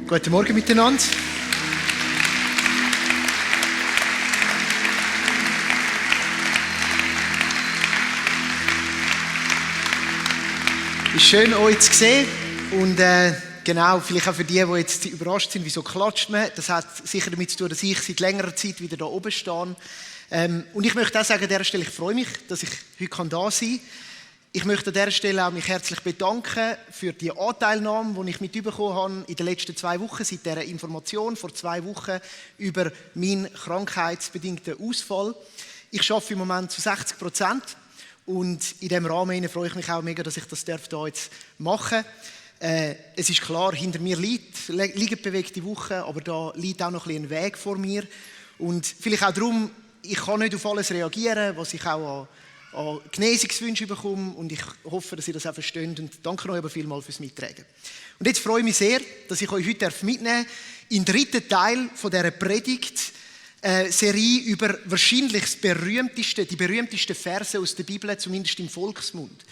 Guten Morgen miteinander. Es ist schön, euch zu sehen. Und genau, vielleicht auch für die jetzt überrascht sind, wieso klatscht man. Das hat sicher damit zu tun, dass ich seit längerer Zeit wieder da oben stehe. Und ich möchte auch sagen, an dieser Stelle, ich freue mich, dass ich heute da sein kann. Ich möchte an dieser Stelle auch mich herzlich bedanken für die Anteilnahme, die ich mitbekommen habe in den letzten 2 Wochen, seit dieser Information vor 2 Wochen über meinen krankheitsbedingten Ausfall. Ich arbeite im Moment zu 60% und in diesem Rahmen freue ich mich auch mega, dass ich das hier jetzt machen darf. Es ist klar, hinter mir liegen bewegte Wochen, aber da liegt auch noch ein Weg vor mir. Und vielleicht auch darum, ich kann nicht auf alles reagieren, was ich auch an Genesungswünsche bekomme, und ich hoffe, dass ihr das auch versteht, und danke euch aber vielmals fürs Mittragen. Und jetzt freue ich mich sehr, dass ich euch heute mitnehmen darf in den 3. Teil von dieser Predigt-Serie über wahrscheinlich die berühmtesten Verse aus der Bibel, zumindest im Volksmund.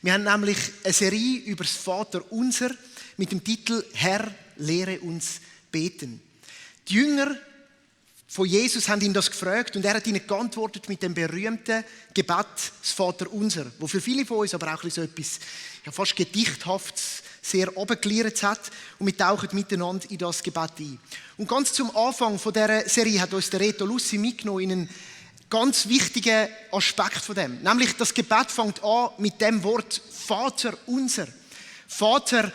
Wir haben nämlich eine Serie über das Vaterunser mit dem Titel «Herr, lehre uns beten». Die Jünger von Jesus haben ihn das gefragt und er hat ihnen geantwortet mit dem berühmten Gebet, das Vaterunser, wo für viele von uns aber auch so etwas fast Gedichthaftes sehr runtergeliert hat, und wir tauchen miteinander in das Gebet ein. Und ganz zum Anfang von dieser Serie hat uns der Reto Lussi mitgenommen in einen ganz wichtigen Aspekt von dem. Nämlich, das Gebet fängt an mit dem Wort Vaterunser. Vater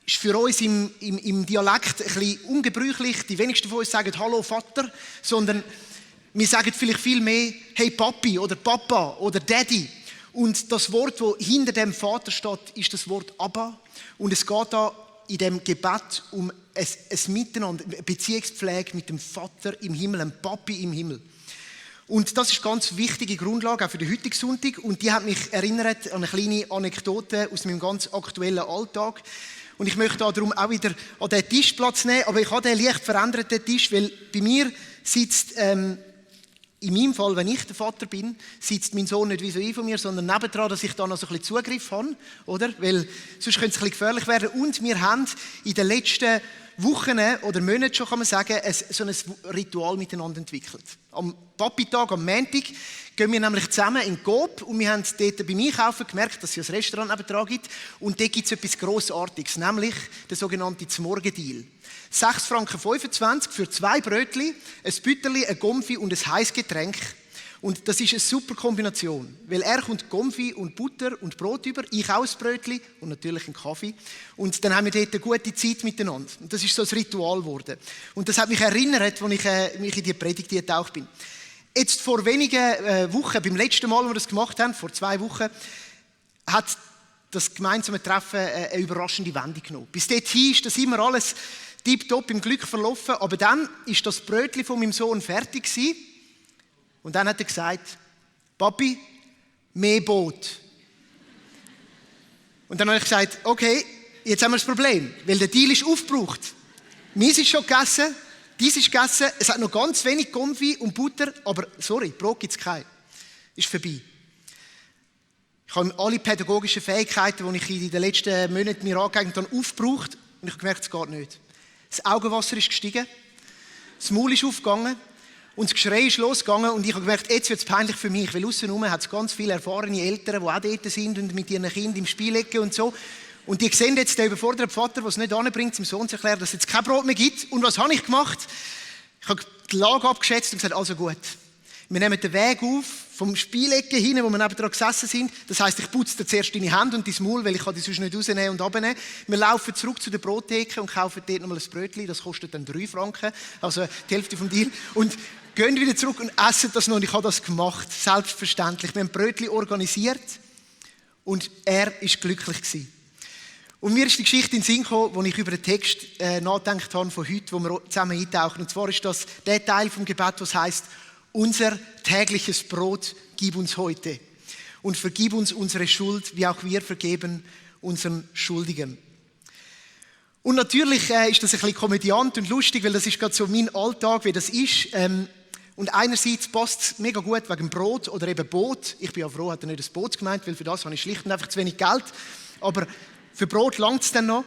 ist für uns im Dialekt ein bisschen ungebräuchlich. Die wenigsten von uns sagen «Hallo Vater», sondern wir sagen vielleicht viel mehr «Hey Papi» oder «Papa» oder «Daddy». Und das Wort, das hinter dem Vater steht, ist das Wort «Abba». Und es geht da in dem Gebet um ein Miteinander, eine Beziehungspflege mit dem Vater im Himmel, einem Papi im Himmel. Und das ist eine ganz wichtige Grundlage auch für den heutigen Sonntag. Und die hat mich erinnert an eine kleine Anekdote aus meinem ganz aktuellen Alltag. Und ich möchte darum auch wieder an diesen Tisch Platz nehmen, aber ich habe den leicht veränderten Tisch, weil bei mir sitzt, in meinem Fall, wenn ich der Vater bin, sitzt mein Sohn nicht vis-à-vis von mir, sondern nebendran, dass ich da noch so ein bisschen Zugriff habe, oder? Weil sonst könnte es ein bisschen gefährlich werden. Und wir haben in den letzten Wochen oder Monaten schon, kann man sagen, so ein Ritual miteinander entwickelt. Am Papi-Tag, am Montag, gehen wir nämlich zusammen in Coop und wir haben dort beim Einkaufen gemerkt, dass es ein Restaurant nebendran gibt, und dort gibt es etwas Grossartiges, nämlich den sogenannten Zmorgen-Deal. 6,25 Franken für 2 Brötchen, ein Bütterli, ein Gomfi und ein heißes Getränk. Und das ist eine super Kombination, weil er kommt Gomfi und Butter und Brot über, ich auch ein Brötchen und natürlich einen Kaffee. Und dann haben wir dort eine gute Zeit miteinander. Und das ist so ein Ritual geworden. Und das hat mich erinnert, als ich mich in die Predigt getaucht bin. Jetzt vor wenigen Wochen, beim letzten Mal, als wir das gemacht haben, vor 2 Wochen, hat das gemeinsame Treffen eine überraschende Wendung genommen. Bis dorthin ist das immer alles tipptopp im Glück verlaufen, aber dann ist das Brötchen von meinem Sohn fertig gewesen. Und dann hat er gesagt, Papi, mehr Brot. Und dann habe ich gesagt, okay, jetzt haben wir das Problem, weil der Deal ist aufgebraucht. Meins ist schon gegessen, dies ist gegessen, es hat noch ganz wenig Gomfi und Butter, aber sorry, Brot gibt es kein. Ist vorbei. Ich habe alle pädagogischen Fähigkeiten, die ich in den letzten Monaten mir angeeignet habe, aufgebraucht, und ich habe gemerkt, es geht nicht. Das Augenwasser ist gestiegen, das Maul ist aufgegangen, und das Geschrei ist losgegangen, und ich habe gemerkt, jetzt wird es peinlich für mich, weil aussen hat es ganz viele erfahrene Eltern, die auch dort sind und mit ihren Kindern im Spiel liegen und so. Und die sehen jetzt den überforderten Vater, der es nicht anbringt, seinem Sohn zu erklären, dass es jetzt kein Brot mehr gibt. Und was habe ich gemacht? Ich habe die Lage abgeschätzt und gesagt, also gut, wir nehmen den Weg auf vom Spielecke hin, wo wir nebenan gesessen sind. Das heisst, ich putze dir zuerst deine Hände und dein Maul, weil ich die sonst nicht rausnehmen und runternehmen. Wir laufen zurück zu der Brottheke und kaufen dort nochmal ein Brötchen. Das kostet dann 3 Franken, also die Hälfte vom Deal. Und gehen wieder zurück und essen das noch. Und ich habe das gemacht, selbstverständlich. Wir haben Brötchen organisiert und er war glücklich gewesen. Und mir ist die Geschichte in den Sinn gekommen, als ich über den Text nachgedacht habe von heute, wo wir zusammen eintauchen. Und zwar ist das der Teil vom Gebet, was heisst, unser tägliches Brot gib uns heute und vergib uns unsere Schuld, wie auch wir vergeben unseren Schuldigen. Und natürlich ist das ein bisschen komödiant und lustig, weil das ist gerade so mein Alltag, wie das ist. Und einerseits passt es mega gut wegen Brot oder eben Boot. Ich bin ja froh, hat er nicht ein Boot gemeint, weil für das habe ich schlicht und einfach zu wenig Geld. Aber für Brot langt es dann noch.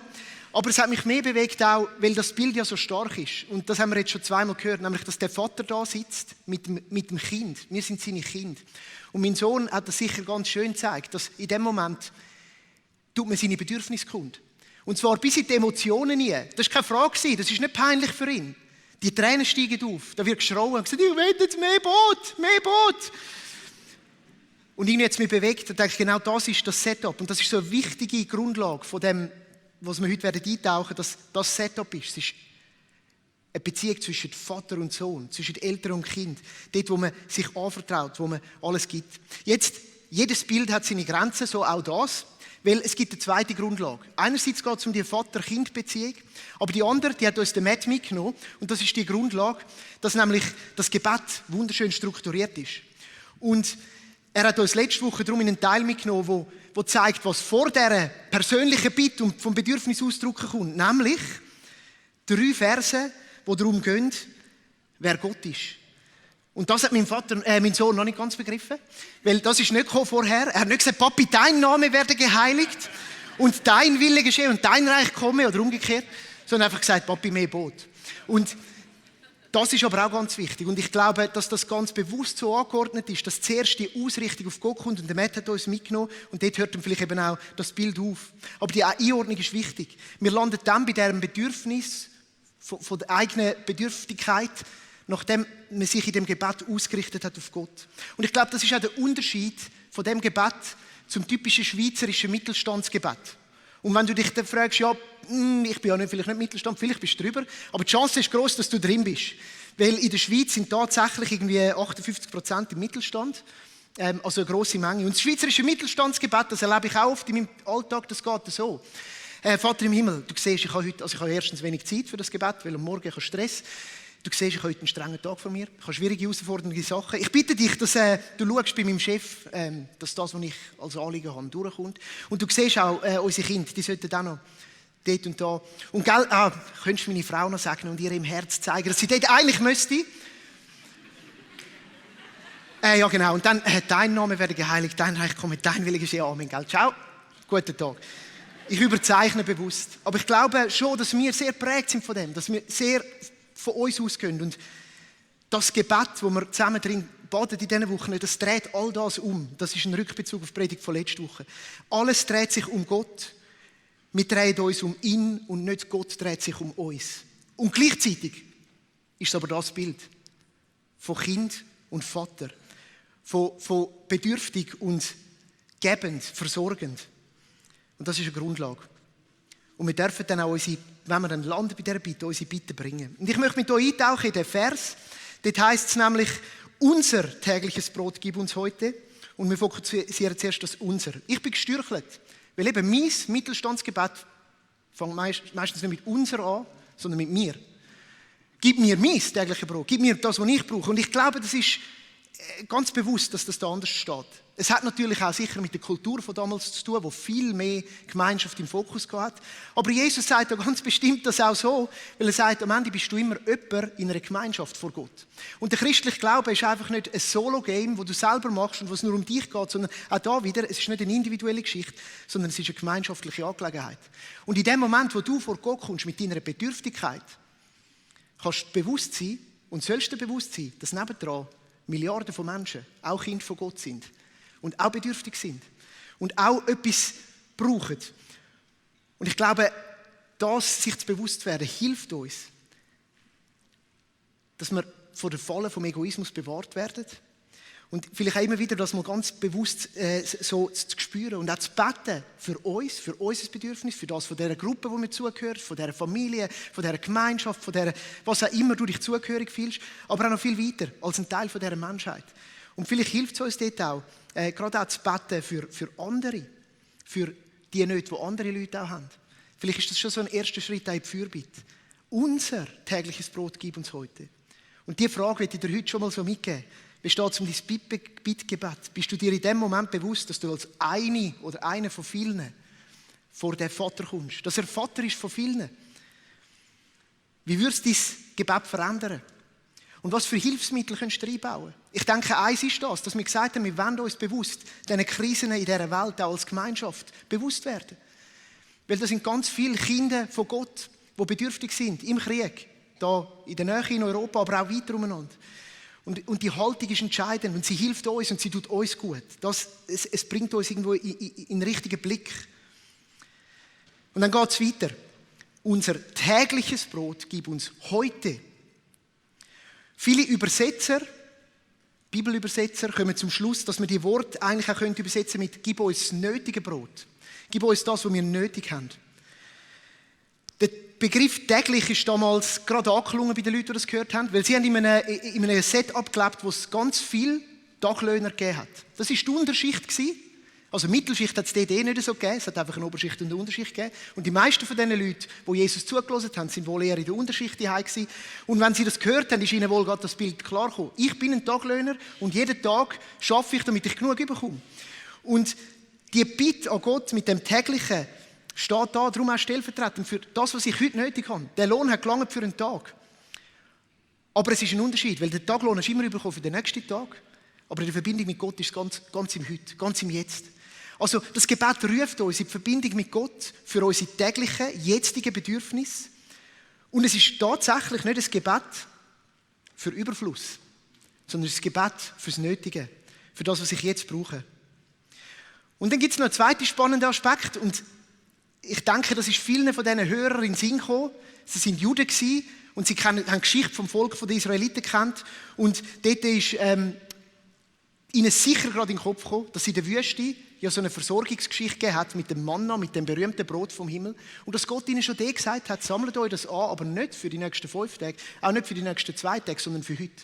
Aber es hat mich mehr bewegt auch, weil das Bild ja so stark ist. Und das haben wir jetzt schon zweimal gehört, nämlich, dass der Vater da sitzt mit dem Kind. Wir sind seine Kinder. Und mein Sohn hat das sicher ganz schön gezeigt, dass in dem Moment tut man seine Bedürfnisse kund. Und zwar bis in die Emotionen hinein. Das war keine Frage, das ist nicht peinlich für ihn. Die Tränen steigen auf, da wird geschrauen und gesagt, ich will jetzt mehr Boot. Und irgendwie hat es mich bewegt und denke, genau das ist das Setup. Und das ist so eine wichtige Grundlage von dem, was wir heute eintauchen werden, dass das Setup ist. Es ist eine Beziehung zwischen Vater und Sohn, zwischen Eltern und Kind. Dort, wo man sich anvertraut, wo man alles gibt. Jetzt, jedes Bild hat seine Grenzen, so auch das. Weil es gibt eine zweite Grundlage. Einerseits geht es um die Vater-Kind-Beziehung, aber die andere, die hat uns der Matt mitgenommen. Und das ist die Grundlage, dass nämlich das Gebet wunderschön strukturiert ist. Und er hat uns letzte Woche darum in einen Teil mitgenommen, wo zeigt, was vor dieser persönlichen Bitte und vom Bedürfnis ausdrücken kommt. Nämlich 3 Verse, die darum gehen, wer Gott ist. Und das hat mein Sohn noch nicht ganz begriffen. Weil das ist nicht vorher. Er hat nicht gesagt, Papi, dein Name werde geheiligt und dein Wille geschehe und dein Reich komme oder umgekehrt. Sondern einfach gesagt, Papi, mehr Boot. Und das ist aber auch ganz wichtig. Und ich glaube, dass das ganz bewusst so angeordnet ist, dass zuerst die Ausrichtung auf Gott kommt. Und der Matt hat uns mitgenommen. Und dort hört dann vielleicht eben auch das Bild auf. Aber die Einordnung ist wichtig. Wir landen dann bei diesem Bedürfnis von der eigenen Bedürftigkeit, nachdem man sich in dem Gebet ausgerichtet hat auf Gott. Und ich glaube, das ist auch der Unterschied von dem Gebet zum typischen schweizerischen Mittelstandsgebet. Und wenn du dich dann fragst, ja, ich bin ja vielleicht nicht Mittelstand, vielleicht bist du drüber, aber die Chance ist gross, dass du drin bist. Weil in der Schweiz sind tatsächlich irgendwie 58% im Mittelstand, also eine grosse Menge. Und das schweizerische Mittelstandsgebet, das erlebe ich auch oft in meinem Alltag, das geht so. Vater im Himmel, du siehst, ich habe erstens wenig Zeit für das Gebet, weil am Morgen ich habe Stress. Du siehst, ich habe heute einen strengen Tag von mir. Ich habe schwierige, herausfordernde Sachen. Ich bitte dich, dass du schaust bei meinem Chef, dass das, was ich als Anliegen habe, durchkommt. Und du siehst auch unsere Kinder, die sollten auch noch dort und da. Und könntest du meine Frau noch sagen und ihr im Herz zeigen, dass sie dort eigentlich müsste. Ja, genau. Und dann, dein Name werde geheiligt, dein Reich komme, dein Wille geschehe. Amen. Gell? Ciao. Guten Tag. Ich überzeichne bewusst. Aber ich glaube schon, dass wir sehr geprägt sind von dem, dass wir sehr von uns ausgehen. Und das Gebet, wo wir zusammen drin baden in diesen Wochen, das dreht all das um. Das ist ein Rückbezug auf die Predigt von letzter Woche. Alles dreht sich um Gott. Wir drehen uns um ihn und nicht Gott dreht sich um uns. Und gleichzeitig ist es aber das Bild von Kind und Vater. Von bedürftig und gebend, versorgend. Und das ist eine Grundlage. Und wir dürfen dann auch unsere, wenn wir dann landen bei dieser Bitte, unsere Bitte bringen. Und ich möchte mit euch eintauchen in den Vers. Dort heisst es nämlich, unser tägliches Brot gib uns heute. Und wir fokussieren zuerst das unser. Ich bin gestürchelt, weil eben mein Mittelstandsgebet fängt meistens nicht mit unser an, sondern mit mir. Gib mir mein tägliches Brot, gib mir das, was ich brauche. Und ich glaube, das ist ganz bewusst, dass das da anders steht. Es hat natürlich auch sicher mit der Kultur von damals zu tun, wo viel mehr Gemeinschaft im Fokus hat. Aber Jesus sagt ja ganz bestimmt das auch so, weil er sagt, am Ende bist du immer jemand in einer Gemeinschaft vor Gott. Und der christliche Glaube ist einfach nicht ein Solo-Game, wo du selber machst und wo es nur um dich geht, sondern auch da wieder, es ist nicht eine individuelle Geschichte, sondern es ist eine gemeinschaftliche Angelegenheit. Und in dem Moment, wo du vor Gott kommst mit deiner Bedürftigkeit, kannst du bewusst sein und sollst dir bewusst sein, dass nebendran Milliarden von Menschen auch Kinder von Gott sind und auch bedürftig sind und auch etwas brauchen. Und ich glaube, das sich zu bewusst werden, hilft uns, dass wir vor der Falle vom Egoismus bewahrt werden. Und vielleicht auch immer wieder das mal ganz bewusst so zu spüren und auch zu beten für uns, für unser Bedürfnis, für das von dieser Gruppe, wo wir zugehören, von dieser Familie, von dieser Gemeinschaft, von dieser, was auch immer du dich zugehörig fühlst, aber auch noch viel weiter als ein Teil von dieser Menschheit. Und vielleicht hilft es uns dort auch, gerade auch zu beten für andere, für die Nöte, die andere Leute auch haben. Vielleicht ist das schon so ein erster Schritt in die Fürbitte. Unser tägliches Brot gib uns heute. Und diese Frage möchte ich dir heute schon mal so mitgeben. Wie steht es um dein Bittgebet? Bist du dir in dem Moment bewusst, dass du als eine oder einer von vielen vor den Vater kommst? Dass er Vater ist von vielen? Wie würdest du dein Gebet verändern? Und was für Hilfsmittel kannst du einbauen? Ich denke, eins ist das, dass wir gesagt haben, wir wollen uns bewusst diesen Krisen in dieser Welt auch als Gemeinschaft bewusst werden. Weil da sind ganz viele Kinder von Gott, die bedürftig sind, im Krieg, da in der Nähe in Europa, aber auch weiter umeinander. Und die Haltung ist entscheidend und sie hilft uns und sie tut uns gut. Es bringt uns irgendwo in den richtigen Blick. Und dann geht es weiter. Unser tägliches Brot gib uns heute. Viele Übersetzer, Bibelübersetzer, kommen zum Schluss, dass man die Worte eigentlich auch übersetzen mit gib uns das nötige Brot. Gib uns das, was wir nötig haben. Der Begriff täglich ist damals gerade angeklungen bei den Leuten, die das gehört haben, weil sie haben in einem Setup gelebt, wo es ganz viele Taglöhner gegeben hat. Das war die Unterschicht. Also Mittelschicht hat es dort nicht so gegeben, es hat einfach eine Oberschicht und eine Unterschicht gegeben. Und die meisten von diesen Leuten, die Jesus zugelassen haben, sind wohl eher in der Unterschicht daheim gewesen. Und wenn sie das gehört haben, ist ihnen wohl gerade das Bild klar gekommen. Ich bin ein Taglöhner und jeden Tag arbeite ich, damit ich genug bekomme. Und die Bitte an Gott mit dem täglichen steht da, darum auch stellvertretend für das, was ich heute nötig habe. Der Lohn hat gelangt für einen Tag. Aber es ist ein Unterschied, weil der Taglohn ist immer bekommen für den nächsten Tag. Aber in der Verbindung mit Gott ist es ganz im Heute, ganz im Jetzt. Also das Gebet ruft uns in die Verbindung mit Gott für unsere täglichen, jetzigen Bedürfnisse. Und es ist tatsächlich nicht ein Gebet für Überfluss, sondern ein Gebet fürs Nötige, für das, was ich jetzt brauche. Und dann gibt es noch einen zweiten spannenden Aspekt. Und ich denke, das ist vielen von diesen Hörern in den Sinn gekommen. Sie sind Juden gewesen und sie haben die Geschichte vom Volk der Israeliten gekannt. Und dort ist ihnen sicher gerade in den Kopf gekommen, dass in der Wüste ja so eine Versorgungsgeschichte gegeben hat mit dem Manna, mit dem berühmten Brot vom Himmel. Und dass Gott ihnen schon gesagt hat, sammelt euch das an, aber nicht für die nächsten 5 Tage, auch nicht für die nächsten 2 Tage, sondern für heute.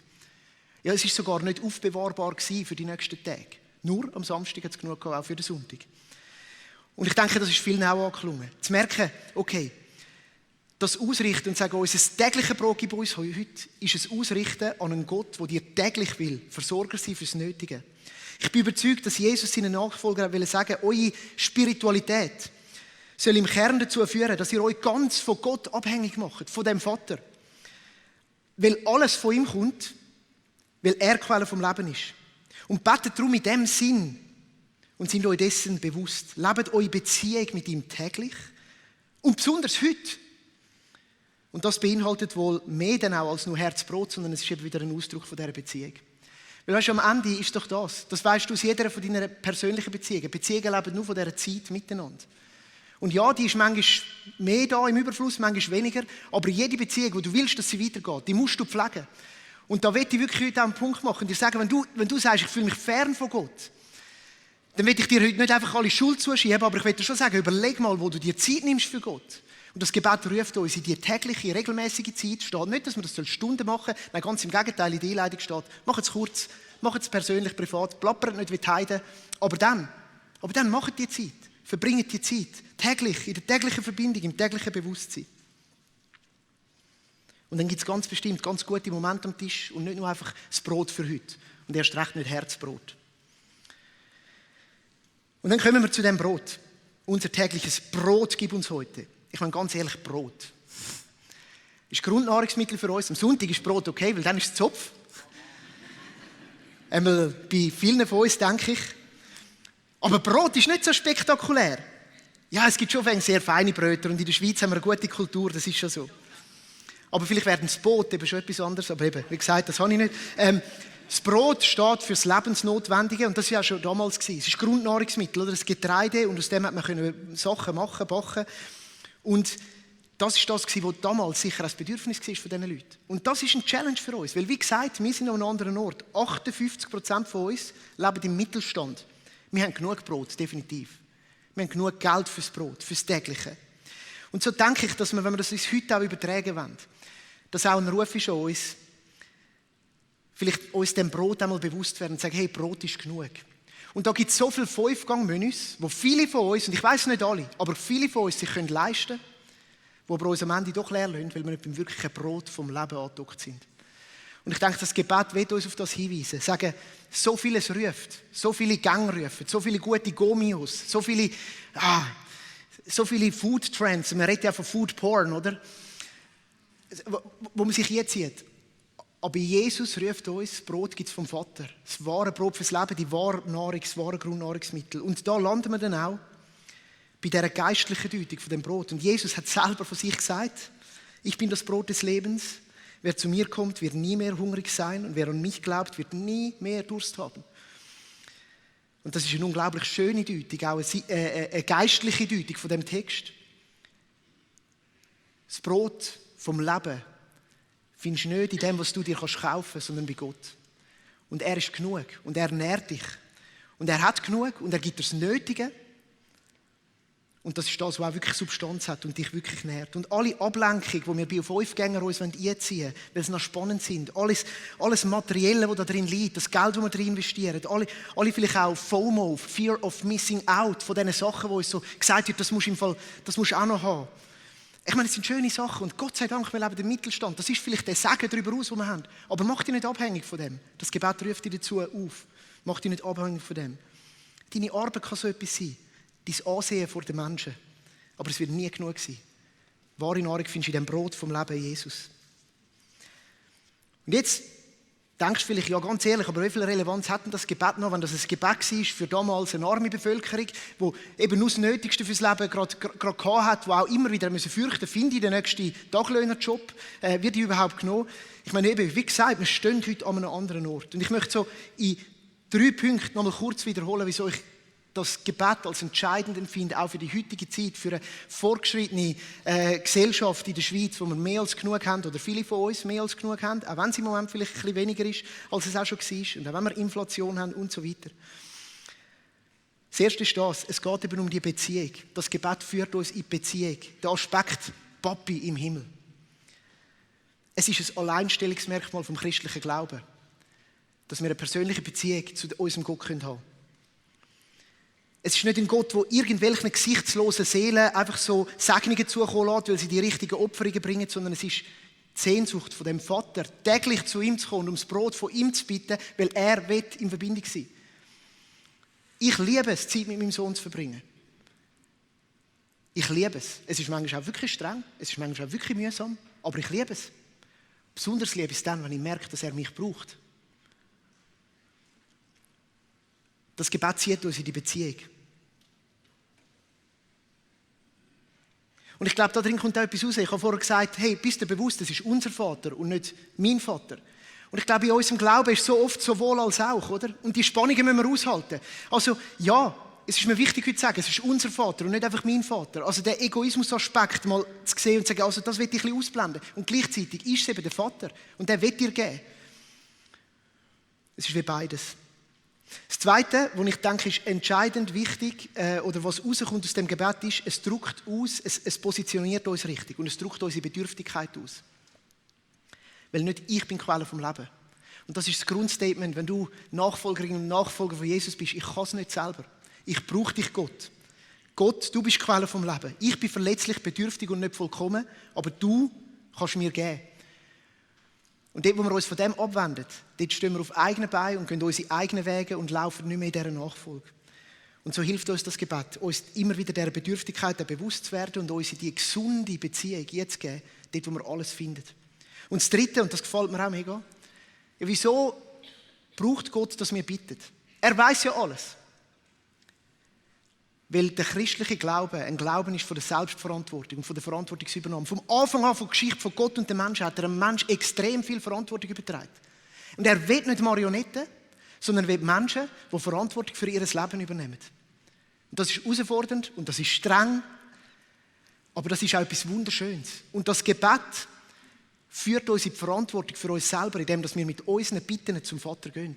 Ja, es ist sogar nicht aufbewahrbar gewesen für die nächsten Tage. Nur am Samstag hat es genug gehabt, auch für den Sonntag. Und ich denke, das ist vielen auch angeklungen. Zu merken, okay, das Ausrichten und sagen, unser tägliches Brot gib uns heute, ist ein Ausrichten an einen Gott, der dir täglich will, Versorger sein fürs Nötige. Ich bin überzeugt, dass Jesus seinen Nachfolgern will sagen, eure Spiritualität soll im Kern dazu führen, dass ihr euch ganz von Gott abhängig macht, von dem Vater. Weil alles von ihm kommt, weil er Quelle vom Leben ist. Und betet darum in dem Sinn und sind euch dessen bewusst. Lebt eure Beziehung mit ihm täglich und besonders heute. Und das beinhaltet wohl mehr denn auch als nur Herzbrot, sondern es ist eben wieder ein Ausdruck von dieser Beziehung. Weil weißt du, am Ende ist doch das weißt du aus jeder von deinen persönlichen Beziehungen. Beziehungen leben nur von dieser Zeit miteinander. Und ja, die ist manchmal mehr da im Überfluss, manchmal weniger, aber jede Beziehung, wo du willst, dass sie weitergeht, die musst du pflegen. Und da will ich wirklich heute einen Punkt machen und dir sagen, wenn du sagst, ich fühle mich fern von Gott, dann will ich dir heute nicht einfach alle Schuld zuschieben, aber ich will dir schon sagen, überleg mal, wo du dir Zeit nimmst für Gott. Und das Gebet ruft uns in die tägliche, regelmäßige Zeit. Steht nicht, dass man das Stunden machen soll. Nein, ganz im Gegenteil, in der Einleitung steht, macht es kurz, macht es persönlich, privat, plappert nicht wie die Heiden. Aber dann macht die Zeit, verbringt die Zeit, täglich, in der täglichen Verbindung, im täglichen Bewusstsein. Und dann gibt es ganz bestimmt ganz gute Momente am Tisch und nicht nur einfach das Brot für heute. Und erst recht nicht Herzbrot. Und dann kommen wir zu dem Brot. Unser tägliches Brot gib uns heute. Ich meine ganz ehrlich, Brot. Ist Grundnahrungsmittel für uns. Am Sonntag ist Brot okay, weil dann ist es Zopf. Einmal bei vielen von uns, denke ich. Aber Brot ist nicht so spektakulär. Ja, es gibt schon sehr feine Brötchen und in der Schweiz haben wir eine gute Kultur, das ist schon so. Aber vielleicht werden das Brot eben schon etwas anderes. Aber eben, wie gesagt, das habe ich nicht. Das Brot steht für das Lebensnotwendige und das war ja schon damals. Es ist Grundnahrungsmittel, oder? Das Getreide und aus dem hat man Sachen machen, backen. Und das ist das, was damals sicher ein Bedürfnis war von diesen Leuten. Und das ist eine Challenge für uns, weil wie gesagt, wir sind an einem anderen Ort. 58% von uns leben im Mittelstand. Wir haben genug Brot, definitiv. Wir haben genug Geld fürs Brot, fürs Tägliche. Und so denke ich, dass wir, wenn wir das uns heute auch übertragen wollen, dass auch ein Ruf ist an uns, vielleicht uns dem Brot einmal bewusst werden und sagen, hey, Brot ist genug. Und da gibt es so viele 5-Gang-Menüs, wo viele von uns, und ich weiss nicht alle, aber viele von uns sich leisten können, die aber uns am Ende doch leer lassen, weil wir nicht beim wirklichen Brot vom Leben angedockt sind. Und ich denke, das Gebet wird uns auf das hinweisen. Sagen, so vieles ruft, so viele Gänge rufen, so viele gute Gomios, so viele Food Trends, man redet ja von Food Porn, oder? Wo man sich jetzt sieht. Aber Jesus ruft uns, das Brot gibt es vom Vater. Das wahre Brot fürs Leben, die wahre Nahrung, das wahre Grundnahrungsmittel. Und da landen wir dann auch bei dieser geistlichen Deutung von dem Brot. Und Jesus hat selber von sich gesagt, ich bin das Brot des Lebens. Wer zu mir kommt, wird nie mehr hungrig sein. Und wer an mich glaubt, wird nie mehr Durst haben. Und das ist eine unglaublich schöne Deutung, auch eine geistliche Deutung von dem Text. Das Brot vom Leben findest du nicht in dem, was du dir kaufen kannst, sondern bei Gott. Und er ist genug und er nährt dich. Und er hat genug und er gibt dir das Nötige. Und das ist das, was auch wirklich Substanz hat und dich wirklich nährt. Und alle Ablenkungen, die wir bei 5 Gänger uns einziehen wollen, weil sie noch spannend sind, alles Materielle, das da drin liegt, das Geld, das wir drin investieren, alle vielleicht auch FOMO, Fear of Missing Out, von diesen Sachen, wo uns so gesagt wird, das musst du auch noch haben. Ich meine, das sind schöne Sachen und Gott sei Dank, wir leben im Mittelstand. Das ist vielleicht der Segen darüber aus, den wir haben. Aber mach dich nicht abhängig von dem. Das Gebet ruft dich dazu auf. Mach dich nicht abhängig von dem. Deine Arbeit kann so etwas sein. Dein Ansehen vor den Menschen. Aber es wird nie genug sein. Wahre Nahrung findest du in dem Brot vom Leben Jesus. Und jetzt denkst du vielleicht, ja ganz ehrlich, aber wie viel Relevanz hat denn das Gebet noch, wenn das ein Gebet war für damals eine arme Bevölkerung, die eben nur das Nötigste fürs Leben gerade gehabt hat, die auch immer wieder fürchten, finde ich den nächsten Taglöhnerjob, wird die überhaupt genommen? Ich meine eben, wie gesagt, wir stehen heute an einem anderen Ort. Und ich möchte so in 3 Punkten noch mal kurz wiederholen, wieso ich das Gebet als entscheidend empfinde, auch für die heutige Zeit, für eine fortgeschrittene Gesellschaft in der Schweiz, wo wir mehr als genug haben, oder viele von uns mehr als genug haben, auch wenn es im Moment vielleicht ein bisschen weniger ist, als es auch schon war, und auch wenn wir Inflation haben und so weiter. Das Erste ist das, es geht eben um die Beziehung. Das Gebet führt uns in die Beziehung. Der Aspekt Papi im Himmel. Es ist ein Alleinstellungsmerkmal vom christlichen Glauben, dass wir eine persönliche Beziehung zu unserem Gott haben können. Es ist nicht ein Gott, der irgendwelchen gesichtslosen Seelen einfach so Segnungen zukommen lässt, weil sie die richtigen Opferungen bringen, sondern es ist die Sehnsucht von dem Vater, täglich zu ihm zu kommen und um das Brot von ihm zu bitten, weil er will in Verbindung sein. Ich liebe es, Zeit mit meinem Sohn zu verbringen. Ich liebe es. Es ist manchmal auch wirklich streng, es ist manchmal auch wirklich mühsam, aber ich liebe es. Besonders liebe ich es dann, wenn ich merke, dass er mich braucht. Das Gebet zieht uns in die Beziehung. Und ich glaube, da drin kommt auch etwas raus. Ich habe vorher gesagt, hey, bist du bewusst, das ist unser Vater und nicht mein Vater. Und ich glaube, in unserem Glauben ist so oft sowohl als auch, oder? Und die Spannungen müssen wir aushalten. Also, ja, es ist mir wichtig heute zu sagen, es ist unser Vater und nicht einfach mein Vater. Also den Egoismusaspekt mal zu sehen und zu sagen, also das will ich ein bisschen ausblenden. Und gleichzeitig ist es eben der Vater und der will dir geben. Es ist wie beides. Das Zweite, was ich denke, ist entscheidend wichtig, oder was rauskommt aus dem Gebet, ist, es drückt aus, es positioniert uns richtig und es drückt unsere Bedürftigkeit aus. Weil nicht ich bin Quelle vom Leben. Und das ist das Grundstatement, wenn du Nachfolgerin und Nachfolger von Jesus bist, ich kann es nicht selber. Ich brauche dich, Gott. Gott, du bist Quelle vom Leben. Ich bin verletzlich, bedürftig und nicht vollkommen, aber du kannst mir geben. Und dort, wo wir uns von dem abwenden, dort stehen wir auf eigenen Beinen und gehen unsere eigenen Wege und laufen nicht mehr in dieser Nachfolge. Und so hilft uns das Gebet, uns immer wieder dieser Bedürftigkeit bewusst zu werden und uns in die gesunde Beziehung jetzt geben, dort, wo wir alles finden. Und das Dritte, und das gefällt mir auch mega, ja, wieso braucht Gott, dass wir bitten? Er weiß ja alles. Weil der christliche Glaube ein Glauben ist von der Selbstverantwortung und von der Verantwortungsübernahme. Vom Anfang an von der Geschichte von Gott und dem Menschen hat er einem Menschen extrem viel Verantwortung übertragen. Und er will nicht Marionetten, sondern er will Menschen, die Verantwortung für ihr Leben übernehmen. Und das ist herausfordernd und das ist streng, aber das ist auch etwas Wunderschönes. Und das Gebet führt uns in die Verantwortung für uns selber, indem wir mit unseren Bitten zum Vater gehen.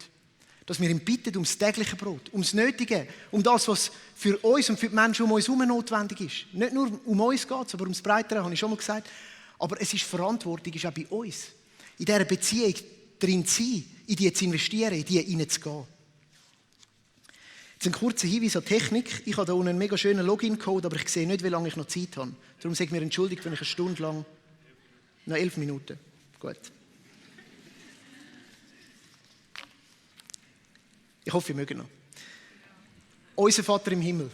Dass wir ihn bitten ums tägliche Brot, ums Nötige, um das, was für uns und für die Menschen um uns herum notwendig ist. Nicht nur um uns geht es, aber ums Breitere, habe ich schon mal gesagt. Aber es ist Verantwortung, ist auch bei uns. In dieser Beziehung drin zu sein, in die zu investieren, in die hineinzugehen. Jetzt ein kurzer Hinweis an Technik. Ich habe da unten einen mega schönen Login-Code, aber ich sehe nicht, wie lange ich noch Zeit habe. Darum sage ich mir entschuldigt, wenn ich eine Stunde lang... Noch 11 Minuten. Gut. Ich hoffe, wir mögen noch. Unser Vater im Himmel,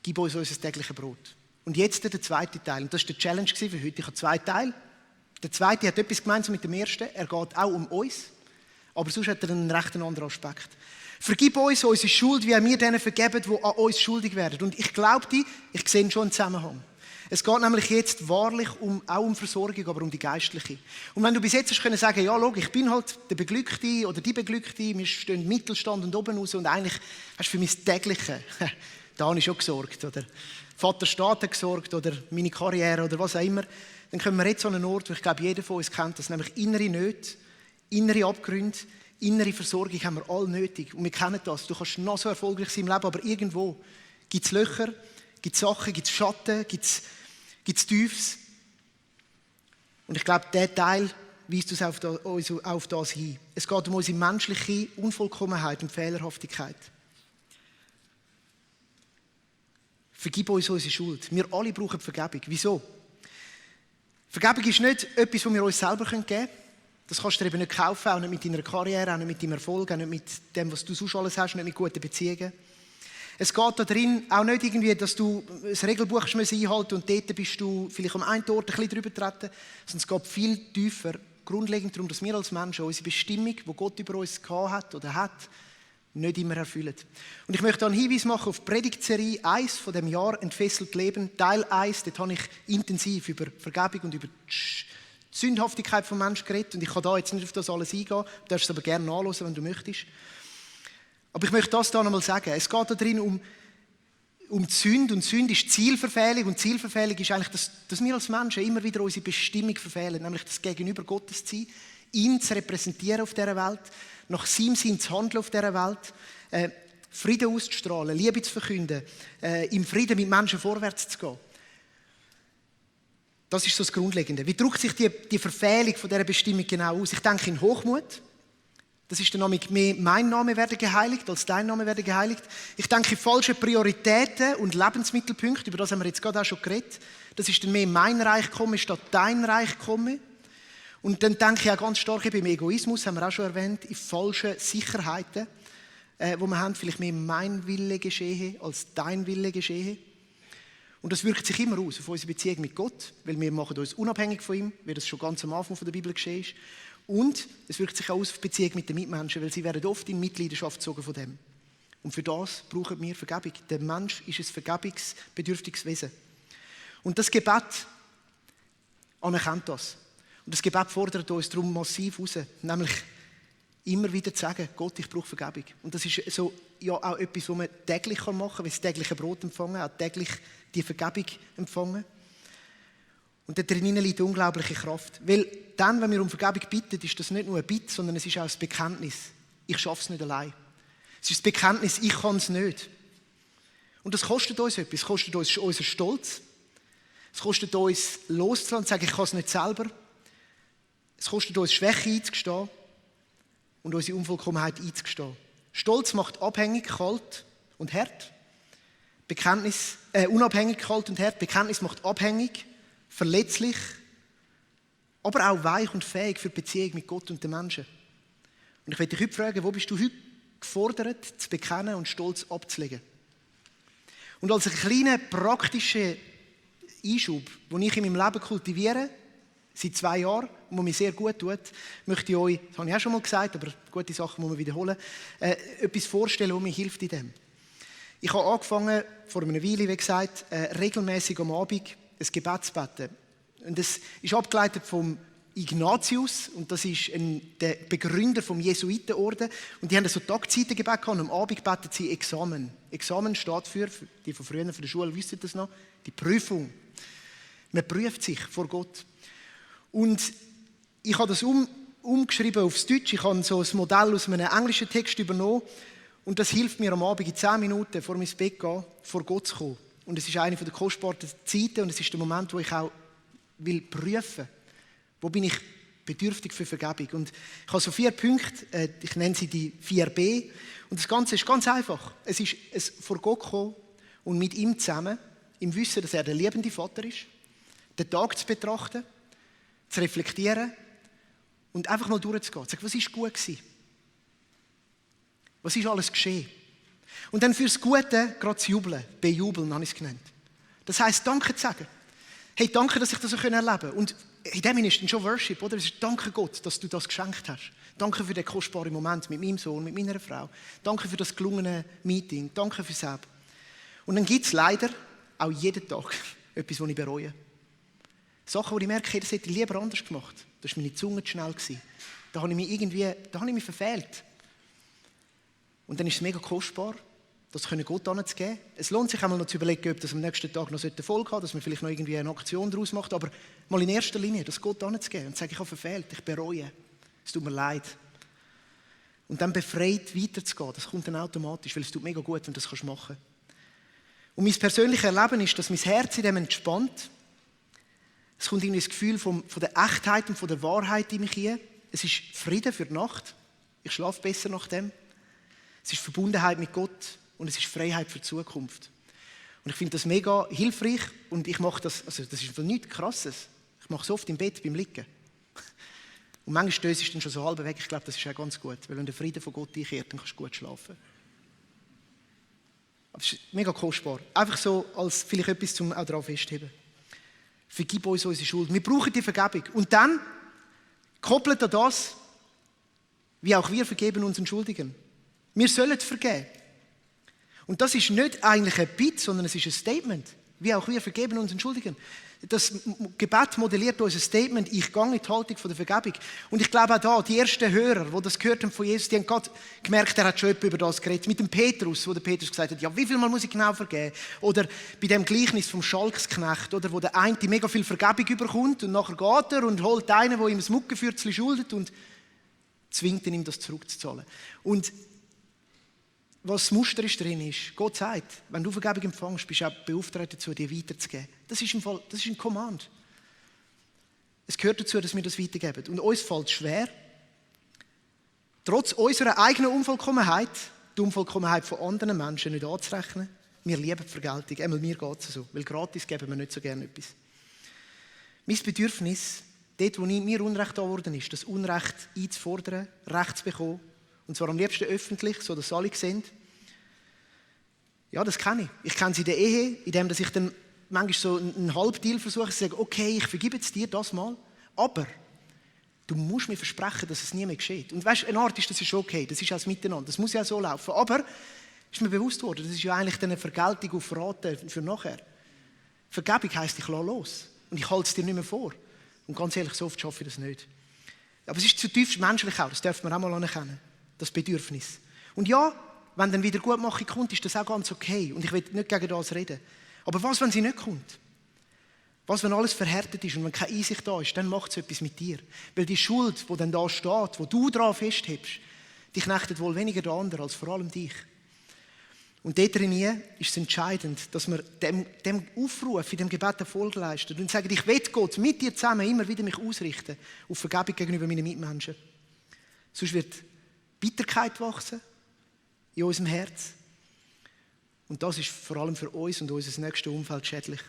gib uns unser tägliches Brot. Und jetzt der zweite Teil. Und das war die Challenge für heute. Ich habe 2 Teile. Der zweite hat etwas gemeinsam mit dem ersten. Er geht auch um uns. Aber sonst hat er einen recht anderen Aspekt. Vergib uns unsere Schuld, wie auch wir denen vergeben, die an uns schuldig werden. Und ich glaube dir, ich sehe schon einen Zusammenhang. Es geht nämlich jetzt wahrlich auch um Versorgung, aber um die geistliche. Und wenn du bis jetzt hast können sagen, ja, schau, ich bin halt der Beglückte oder die Beglückte, wir stehen im Mittelstand und oben raus und eigentlich hast du für mein Tägliche, da habe ich schon gesorgt, oder Vater Staat hat gesorgt oder meine Karriere oder was auch immer, dann kommen wir jetzt an einen Ort, wo ich glaube, jeder von uns kennt das, nämlich innere Nöte, innere Abgründe, innere Versorgung haben wir alle nötig. Und wir kennen das. Du kannst noch so erfolgreich sein im Leben, aber irgendwo gibt es Löcher, gibt es Sachen, gibt es Schatten, gibt es Tiefs. Und ich glaube, dieser Teil weist uns auf das hin. Es geht um unsere menschliche Unvollkommenheit und Fehlerhaftigkeit. Vergib uns unsere Schuld. Wir alle brauchen Vergebung. Wieso? Vergebung ist nicht etwas, was wir uns selber geben können. Das kannst du dir eben nicht kaufen, auch nicht mit deiner Karriere, auch nicht mit deinem Erfolg, auch nicht mit dem, was du sonst alles hast, nicht mit guten Beziehungen. Es geht da drin auch nicht irgendwie, dass du ein Regelbuch einhalten und dort bist du vielleicht am einen Ort ein bisschen drüber treten, sondern es geht viel tiefer, grundlegend darum, dass wir als Menschen unsere Bestimmung, die Gott über uns gehabt hat oder hat, nicht immer erfüllen. Und ich möchte einen Hinweis machen auf die Predigtserie 1 von dem Jahr «Entfesselt Leben», Teil 1. Dort habe ich intensiv über Vergebung und über die Sündhaftigkeit des Menschen geredet. Und ich kann da jetzt nicht auf das alles eingehen. Du darfst es aber gerne nachhören, wenn du möchtest. Aber ich möchte das da nochmal sagen. Es geht da drin um die Sünde. Und Sünde ist Zielverfehlung. Und Zielverfehlung ist eigentlich, dass wir als Menschen immer wieder unsere Bestimmung verfehlen. Nämlich das Gegenüber Gottes zu sein, ihn zu repräsentieren auf dieser Welt, nach seinem Sinn zu handeln auf dieser Welt, Frieden auszustrahlen, Liebe zu verkünden, im Frieden mit Menschen vorwärts zu gehen. Das ist so das Grundlegende. Wie drückt sich die Verfehlung von dieser Bestimmung genau aus? Ich denke in Hochmut. Das ist der Name, mehr mein Name werde geheiligt, als dein Name werde geheiligt. Ich denke in falsche Prioritäten und Lebensmittelpunkte, über das haben wir jetzt gerade auch schon geredet. Das ist dann mehr mein Reich komme statt dein Reich komme. Und dann denke ich auch ganz stark beim Egoismus, haben wir auch schon erwähnt, in falschen Sicherheiten, wo wir haben, vielleicht mehr mein Wille geschehe als dein Wille geschehe. Und das wirkt sich immer aus auf unsere Beziehung mit Gott, weil wir machen uns unabhängig von ihm, wie das schon ganz am Anfang von der Bibel geschehen ist. Und es wirkt sich auch aus auf die Beziehung mit den Mitmenschen, weil sie werden oft in Mitleidenschaft gezogen von dem. Und für das brauchen wir Vergebung. Der Mensch ist ein vergebungsbedürftiges Wesen. Und das Gebet anerkennt das. Und das Gebet fordert uns darum massiv raus, nämlich immer wieder zu sagen, Gott, ich brauche Vergebung. Und das ist so, ja, auch etwas, was man täglich machen kann, wie das tägliche Brot empfangen, auch täglich die Vergebung empfangen. Und da drinnen liegt unglaubliche Kraft. Weil dann, wenn wir um Vergebung bitten, ist das nicht nur ein Bitte, sondern es ist auch das Bekenntnis. Ich schaffe es nicht allein. Es ist das Bekenntnis, ich kann es nicht. Und das kostet uns etwas. Es kostet uns unseren Stolz. Es kostet uns loszulassen und zu sagen, ich kann es nicht selber. Es kostet uns Schwäche einzugestehen und unsere Unvollkommenheit einzugestehen. Stolz macht abhängig, kalt und hart. Unabhängig, kalt und hart. Bekenntnis macht abhängig, verletzlich, aber auch weich und fähig für die Beziehung mit Gott und den Menschen. Und ich möchte dich heute fragen, wo bist du heute gefordert, zu bekennen und Stolz abzulegen? Und als einen kleinen praktischen Einschub, den ich in meinem Leben kultiviere, seit 2 Jahren, und der mir sehr gut tut, möchte ich euch, das habe ich auch schon mal gesagt, aber gute Sachen muss man wiederholen, etwas vorstellen, was mir hilft in dem. Ich habe angefangen, vor einer Weile, wie gesagt, regelmäßig am Abend ein Gebet zu beten. Und das ist abgeleitet vom Ignatius, und das ist der Begründer vom Jesuitenorden. Und die haben so Tagzeitengebet gehabt, und am Abend beten sie Examen. Examen steht für die von früher von der Schule wissen das noch, die Prüfung. Man prüft sich vor Gott. Und ich habe das umgeschrieben aufs Deutsch. Ich habe so ein Modell aus einem englischen Text übernommen. Und das hilft mir am Abend in 10 Minuten vor meinem Bett gehen, vor Gott zu kommen. Und es ist eine der kostbarsten Zeiten und es ist der Moment, wo ich auch will prüfen, wo bin ich bedürftig für Vergebung. Und ich habe so 4 Punkte, ich nenne sie die 4B. Und das Ganze ist ganz einfach. Es ist es vor Gott kommen und mit ihm zusammen, im Wissen, dass er der liebende Vater ist, den Tag zu betrachten, zu reflektieren und einfach mal durchzugehen. Zu sagen, was ist gut gewesen? Was ist alles geschehen? Und dann fürs Gute gerade zu jubeln. Bejubeln habe ich es genannt. Das heisst, Danke zu sagen. Hey, danke, dass ich das so erleben konnte. Und in dem ist dann schon Worship, oder? Es ist danke Gott, dass du das geschenkt hast. Danke für den kostbaren Moment mit meinem Sohn, mit meiner Frau. Danke für das gelungene Meeting. Danke für Seb. Und dann gibt es leider auch jeden Tag etwas, was ich bereue. Sachen, wo ich merke, hey, das hätte ich lieber anders gemacht. Da war meine Zunge zu schnell. Da habe ich mich verfehlt. Und dann ist es mega kostbar, das Gott anzugeben. Es lohnt sich einmal noch zu überlegen, ob das am nächsten Tag noch Erfolg hat, dass man vielleicht noch irgendwie eine Aktion daraus macht, aber mal in erster Linie das Gott anzugeben und zu sagen, ich habe verfehlt, ich bereue, es tut mir leid. Und dann befreit weiterzugehen, das kommt dann automatisch, weil es tut mega gut, wenn du das machen kannst. Und mein persönliches Erleben ist, dass mein Herz in dem entspannt. Es kommt irgendwie das Gefühl von der Echtheit und von der Wahrheit in mich hin. Es ist Frieden für die Nacht. Ich schlafe besser nach dem. Es ist Verbundenheit mit Gott und es ist Freiheit für die Zukunft. Und ich finde das mega hilfreich und ich mache das, also das ist nichts Krasses. Ich mache es oft im Bett beim Liegen. Und manchmal stößt es dann schon so halb weg. Ich glaube, das ist auch ganz gut, weil wenn der Frieden von Gott einkehrt, dann kannst du gut schlafen. Aber es ist mega kostbar. Einfach so als vielleicht etwas, um auch daran festzuheben. Vergib uns unsere Schuld. Wir brauchen die Vergebung. Und dann koppelt an das, wie auch wir vergeben unseren Schuldigen. Wir sollen vergeben. Und das ist nicht eigentlich ein Bitte, sondern es ist ein Statement. Wie auch wir vergeben unseren Schuldigen. Das Gebet modelliert unser Statement, ich gehe in die Haltung von der Vergebung. Und ich glaube auch da, die ersten Hörer, die das gehört haben von Jesus, die haben gerade gemerkt, er hat schon über das geredet. Mit dem Petrus, wo der Petrus gesagt hat, ja, wie viel Mal muss ich genau vergeben? Oder bei dem Gleichnis vom Schalksknecht, oder wo der eine mega viel Vergebung überkommt und nachher geht er und holt einen, der ihm ein Muckenfürzchen schuldet und zwingt ihn, ihm das zurückzuzahlen. Und was das Muster ist drin ist, Gott sagt, wenn du Vergebung empfängst, bist du auch beauftragt dazu, dir weiterzugeben. Das ist ein Command. Es gehört dazu, dass wir das weitergeben. Und uns fällt es schwer, trotz unserer eigenen Unvollkommenheit, die Unvollkommenheit von anderen Menschen nicht anzurechnen. Wir lieben die Vergeltung. Einmal mir geht es so, weil gratis geben wir nicht so gerne etwas. Mein Bedürfnis, dort, wo mir Unrecht geworden ist, das Unrecht einzufordern, Recht zu bekommen, und zwar am liebsten öffentlich, so dass alle sehen. Ja, das kenne ich. Ich kenne es in der Ehe, indem ich dann manchmal so einen Halbdeal versuche, zu sagen, okay, ich vergebe jetzt dir das mal, aber du musst mir versprechen, dass es nie mehr geschieht. Und weißt, eine Art ist, das ist okay, das ist auch das Miteinander, das muss ja so laufen. Aber ist mir bewusst worden, das ist ja eigentlich eine Vergeltung auf Raten für nachher. Vergebung heisst, ich lasse los und ich halte es dir nicht mehr vor. Und ganz ehrlich, so oft schaffe ich das nicht. Aber es ist zutiefst menschlich auch, das darf man auch mal anerkennen. Das Bedürfnis. Und ja, wenn dann wieder Gutmachung kommt, ist das auch ganz okay. Und ich will nicht gegen das reden. Aber was, wenn sie nicht kommt? Was, wenn alles verhärtet ist und wenn keine Einsicht da ist, dann macht es etwas mit dir. Weil die Schuld, die dann da steht, wo du daran festhebst, die knechtet wohl weniger der andere als vor allem dich. Und dort drin ist es entscheidend, dass wir dem Aufruf, in dem Gebet Erfolg leisten und sagen, ich will Gott mit dir zusammen immer wieder mich ausrichten auf Vergebung gegenüber meinen Mitmenschen. Sonst wird Bitterkeit wachsen in unserem Herz. Und das ist vor allem für uns und unser nächstes Umfeld schädlich.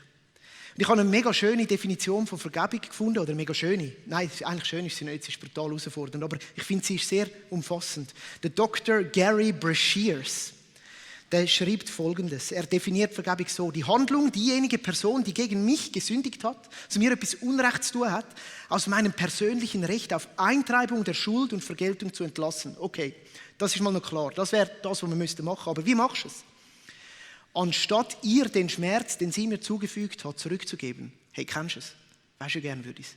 Und ich habe eine mega schöne Definition von Vergebung gefunden, oder mega schöne. Nein, eigentlich schön ist sie nicht, sie ist brutal herausfordernd, aber ich finde, sie ist sehr umfassend. Der Dr. Gary Breshears, der schreibt Folgendes. Er definiert Vergebung so: Die Handlung, diejenige Person, die gegen mich gesündigt hat, also mir etwas Unrecht zu tun hat, aus meinem persönlichen Recht auf Eintreibung der Schuld und Vergeltung zu entlassen. Okay, das ist mal noch klar. Das wäre das, was wir machen müssten. Aber wie machst du es? Anstatt ihr den Schmerz, den sie mir zugefügt hat, zurückzugeben. Hey, kennst du es? Weißt du, gern würde ich es.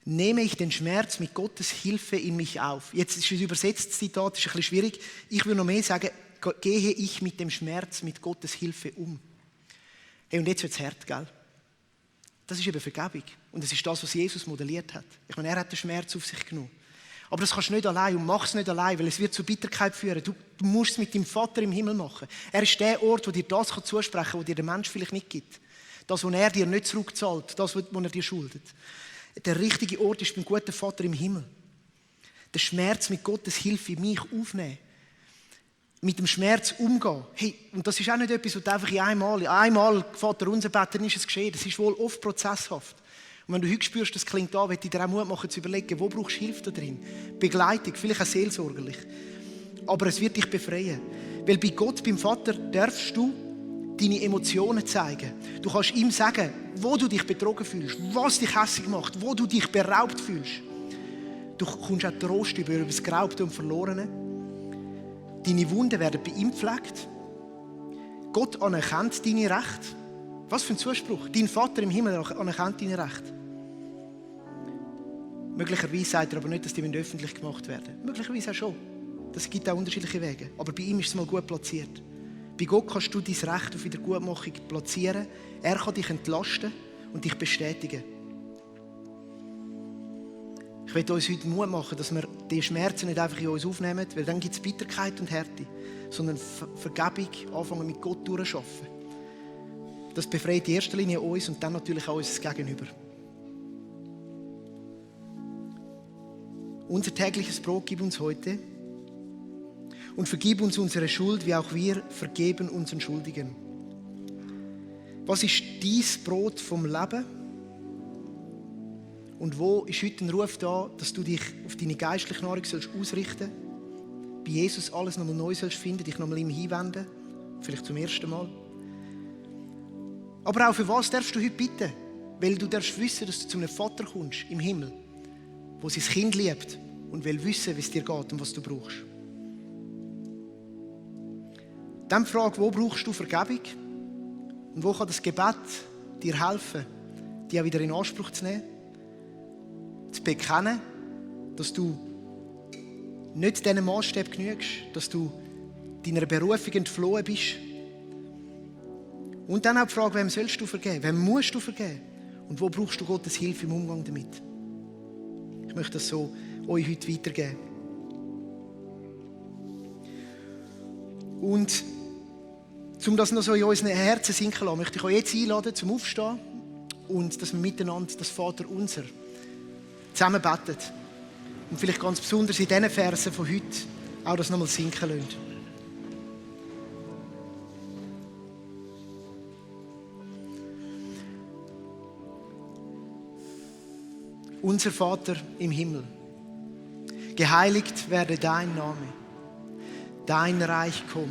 Nehme ich den Schmerz mit Gottes Hilfe in mich auf. Jetzt ist es übersetzt, das Zitat ist ein bisschen schwierig. Ich würde noch mehr sagen, gehe ich mit dem Schmerz mit Gottes Hilfe um. Hey, und jetzt wird es hart, gell? Das ist eben Vergebung. Und das ist das, was Jesus modelliert hat. Ich meine, er hat den Schmerz auf sich genommen. Aber das kannst du nicht allein und mach es nicht allein, weil es wird zu Bitterkeit führen. Du musst es mit deinem Vater im Himmel machen. Er ist der Ort, wo dir das zusprechen kann, wo dir der Mensch vielleicht nicht gibt. Das, was er dir nicht zurückzahlt, das, was er dir schuldet. Der richtige Ort ist beim guten Vater im Himmel. Den Schmerz mit Gottes Hilfe in mich aufnehmen. Mit dem Schmerz umgehen. Hey, und das ist auch nicht etwas, was du einfach einmal Vater unser beten, dann ist es geschehen. Das ist wohl oft prozesshaft. Und wenn du heute spürst, das klingt an, möchte ich dir auch Mut machen, zu überlegen, wo brauchst du Hilfe da drin? Begleitung, vielleicht auch seelsorgerlich. Aber es wird dich befreien. Weil bei Gott, beim Vater, darfst du deine Emotionen zeigen. Du kannst ihm sagen, wo du dich betrogen fühlst, was dich hässlich macht, wo du dich beraubt fühlst. Du kommst auch Trost über das Geraubte und Verlorene. Deine Wunden werden bei ihm gepflegt. Gott anerkennt deine Rechte. Was für ein Zuspruch. Dein Vater im Himmel anerkennt deine Rechte. Möglicherweise sagt er aber nicht, dass die öffentlich gemacht werden. Möglicherweise auch schon. Das gibt auch unterschiedliche Wege. Aber bei ihm ist es mal gut platziert. Bei Gott kannst du dein Recht auf Wiedergutmachung platzieren. Er kann dich entlasten und dich bestätigen. Ich möchte uns heute Mut machen, dass wir die Schmerzen nicht einfach in uns aufnehmen, weil dann gibt es Bitterkeit und Härte, sondern Vergebung anfangen mit Gott durchzuarbeiten. Das befreit in erster Linie uns und dann natürlich auch unser Gegenüber. Unser tägliches Brot gib uns heute und vergib uns unsere Schuld, wie auch wir vergeben unseren Schuldigen. Was ist dein Brot vom Leben? Und wo ist heute ein Ruf da, dass du dich auf deine geistliche Nahrung ausrichten sollst? Bei Jesus alles nochmal neu sollst finden, dich nochmal ihm hinwenden? Vielleicht zum ersten Mal. Aber auch für was darfst du heute bitten? Weil du darfst wissen, dass du zu einem Vater kommst im Himmel, der sein Kind liebt und will wissen, wie es dir geht und was du brauchst. Dann frag, wo brauchst du Vergebung? Und wo kann das Gebet dir helfen, die auch wieder in Anspruch zu nehmen? Zu bekennen, dass du nicht diesen Maßstab genügst, dass du deiner Berufung entflohen bist. Und dann auch die Frage, wem sollst du vergeben? Wem musst du vergeben? Und wo brauchst du Gottes Hilfe im Umgang damit? Ich möchte das so euch heute weitergeben. Und um das noch so in unseren Herzen sinken zu lassen, möchte ich euch jetzt einladen, zum Aufstehen und dass wir miteinander das Vaterunser zusammen beten. Und vielleicht ganz besonders in diesen Versen von heute auch das nochmal sinken lassen. Unser Vater im Himmel, geheiligt werde dein Name, dein Reich komme,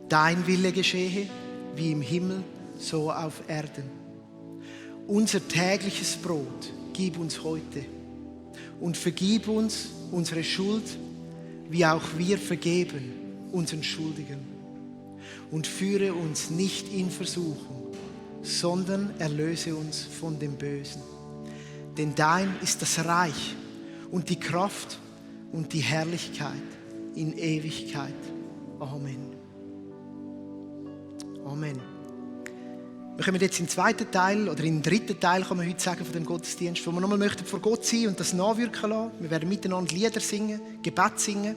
dein Wille geschehe, wie im Himmel, so auf Erden. Unser tägliches Brot gib uns heute und vergib uns unsere Schuld, wie auch wir vergeben unseren Schuldigen. Und führe uns nicht in Versuchung, sondern erlöse uns von dem Bösen. Denn dein ist das Reich und die Kraft und die Herrlichkeit in Ewigkeit. Amen. Amen. Wir kommen jetzt im zweiten Teil oder im dritten Teil, kann man heute sagen, von dem Gottesdienst, wo wir nochmal möchten vor Gott sein und das nachwirken lassen. Wir werden miteinander Lieder singen, Gebet singen.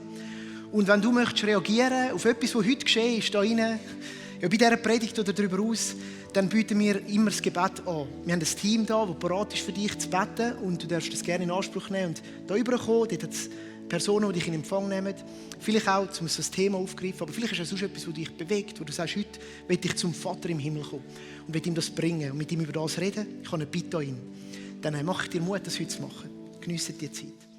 Und wenn du möchtest reagieren auf etwas, was heute geschehen ist, da rein, ja, bei dieser Predigt oder darüber aus, dann bieten wir immer das Gebet an. Wir haben ein Team da, das bereit ist für dich zu beten und du darfst das gerne in Anspruch nehmen und da rüberkommen. Dort hat es Personen, die dich in Empfang nehmen. Vielleicht auch, um so ein Thema aufzugreifen, aber vielleicht ist es sonst etwas, das dich bewegt, wo du sagst, heute will ich zum Vater im Himmel kommen und will ihm das bringen und mit ihm über das reden. Ich habe eine Bitte an ihn. Dann mache ich dir Mut, das heute zu machen. Geniesse die Zeit.